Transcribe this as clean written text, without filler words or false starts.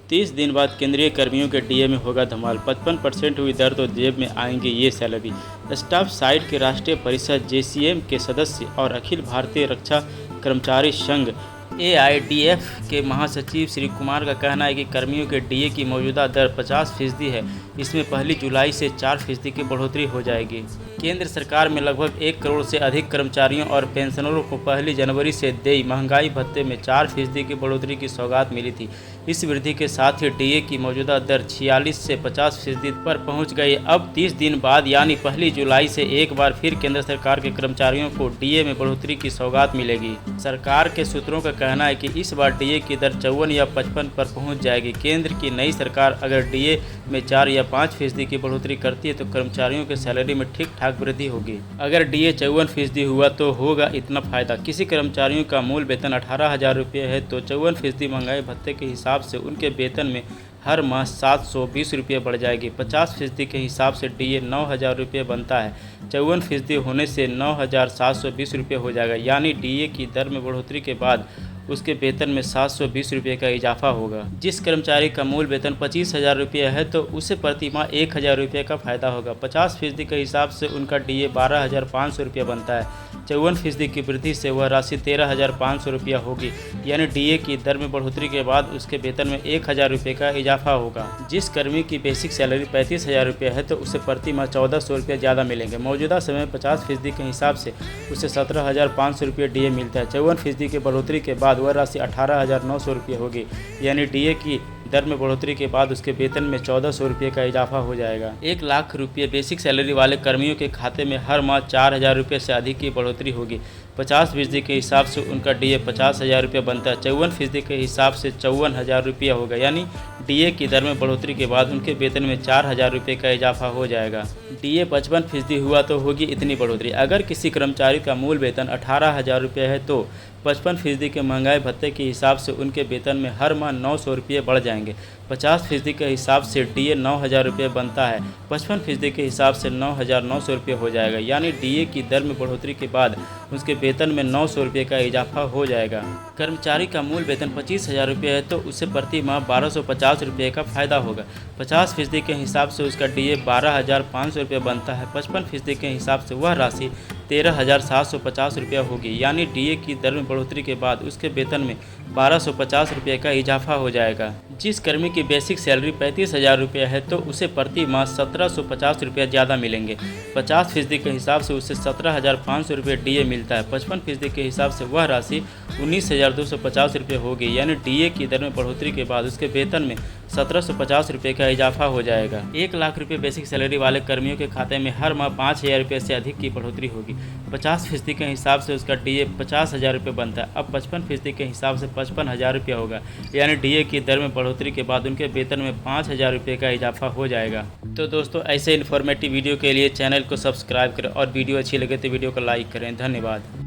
30 दिन बाद केंद्रीय कर्मियों के डीए में होगा धमाल। 55% हुई दर तो जेब में आएंगे ये सैलरी। स्टाफ साइड के राष्ट्रीय परिषद जेसीएम के सदस्य और अखिल भारतीय रक्षा कर्मचारी संघ एआईडीएफ के महासचिव श्री कुमार का कहना है कि कर्मियों के डीए की मौजूदा दर 50% है। इसमें 1 जुलाई से 4% की बढ़ोतरी हो जाएगी। केंद्र सरकार में लगभग 1 करोड़ से अधिक कर्मचारियों और पेंशनरों को 1 जनवरी से देय महंगाई भत्ते में 4% की बढ़ोतरी की सौगात मिली थी। इस वृद्धि के साथ ही डीए की मौजूदा दर 46 से 50% पर पहुंच गई। अब 30 दिन बाद यानी 1 जुलाई से एक बार फिर केंद्र सरकार के कर्मचारियों को डीए में बढ़ोतरी की सौगात मिलेगी। सरकार के सूत्रों का कहना है कि इस बार डीए की दर 54 या 55 पर पहुंच जाएगी। केंद्र की नई सरकार अगर डीए में 4 या 5% की बढ़ोतरी करती है तो कर्मचारियों के सैलरी में ठीक ठाक वृद्धि होगी। अगर डीए 54% हुआ तो होगा इतना फायदा। किसी कर्मचारियों का मूल वेतन 18,000 रुपये है तो 54% महंगाई भत्ते के हिसाब से उनके वेतन में हर माह 720 रुपये बढ़ जाएगी। 50% के हिसाब से डीए 9,000 रुपये बनता है। 54% होने से 9,720 रुपये हो जाएगा। यानी डीए की दर में बढ़ोतरी के बाद उसके वेतन में 720 रुपये का इजाफा होगा। जिस कर्मचारी का मूल वेतन 25,000 रुपये है तो उसे प्रति माह 1,000 रुपये का फायदा होगा। 50% के हिसाब से उनका डीए 12,500 रुपये बनता है। 54% की वृद्धि से वह राशि 13,500 रुपया होगी। यानी डीए की दर में बढ़ोतरी के बाद उसके वेतन में 1,000 रुपये का इजाफा होगा। जिस कर्मी की बेसिक सैलरी 35,000 रुपये है तो उसे प्रति माह 1,400 रुपये ज़्यादा मिलेंगे। मौजूदा समय 50% के हिसाब से उसे 17,500 रुपये डीए मिलता है। 54% की बढ़ोतरी के बाद वह राशि 18,900 रुपये होगी। यानी डीए की दर में बढ़ोतरी के बाद उसके वेतन में 1,400 रुपये का इजाफा हो जाएगा। 1 लाख रुपये बेसिक सैलरी वाले कर्मियों के खाते में हर माह 4,000 रुपये से अधिक की बढ़ोतरी होगी। 50% के हिसाब से उनका डीए 50,000 रुपये बनता है। 54% के हिसाब से 54,000 रुपया होगा। यानी डीए की दर में बढ़ोतरी के बाद उनके वेतन में 4,000 रुपये का इजाफा हो जाएगा। डीए 55% हुआ तो होगी इतनी बढ़ोतरी। अगर किसी कर्मचारी का मूल वेतन 18,000 रुपये है तो 55% के महंगाई भत्ते के हिसाब से उनके वेतन में हर माह 900 रुपये बढ़ जाएंगे। 50% के हिसाब से डीए 9,000 रुपये बनता है। 55% के हिसाब से 9,900 रुपये हो जाएगा। यानी डीए की दर में बढ़ोतरी के बाद उसके वेतन में 900 रुपये का इजाफा हो जाएगा। कर्मचारी का मूल वेतन 25,000 रुपये है तो उसे प्रति माह 1,250 रुपये का फायदा होगा। 50% के हिसाब से उसका डीए 12,500 रुपये बनता है। 55% के हिसाब से वह राशि 13,750 रुपया होगी। यानी डीए की दर में बढ़ोतरी के बाद उसके वेतन में 1,250 रुपये का इजाफा हो जाएगा। जिस कर्मी की बेसिक सैलरी 35,000 रुपये है तो उसे प्रति माह 1,750 रुपये ज़्यादा मिलेंगे। 50% के हिसाब से उसे 17,500 रुपये डीए मिलता है। 55% के हिसाब से वह राशि 19,250 रुपये होगी। यानी डीए की दर में बढ़ोतरी के बाद उसके वेतन में 1,750 रुपये का इजाफा हो जाएगा। 1 लाख रुपये बेसिक सैलरी वाले कर्मियों के खाते में हर माह 5,000 रुपये से अधिक की बढ़ोतरी होगी। 50% के हिसाब से उसका डीए 50,000 रुपये बनता है। अब 55% के हिसाब से 55,000 रुपया होगा। यानी डीए की दर में बढ़ोतरी के बाद उनके वेतन में 5,000 रुपये का इजाफा हो जाएगा। तो दोस्तों ऐसे इन्फॉर्मेटिव वीडियो के लिए चैनल को सब्सक्राइब करें और वीडियो अच्छी लगे तो वीडियो को लाइक करें। धन्यवाद।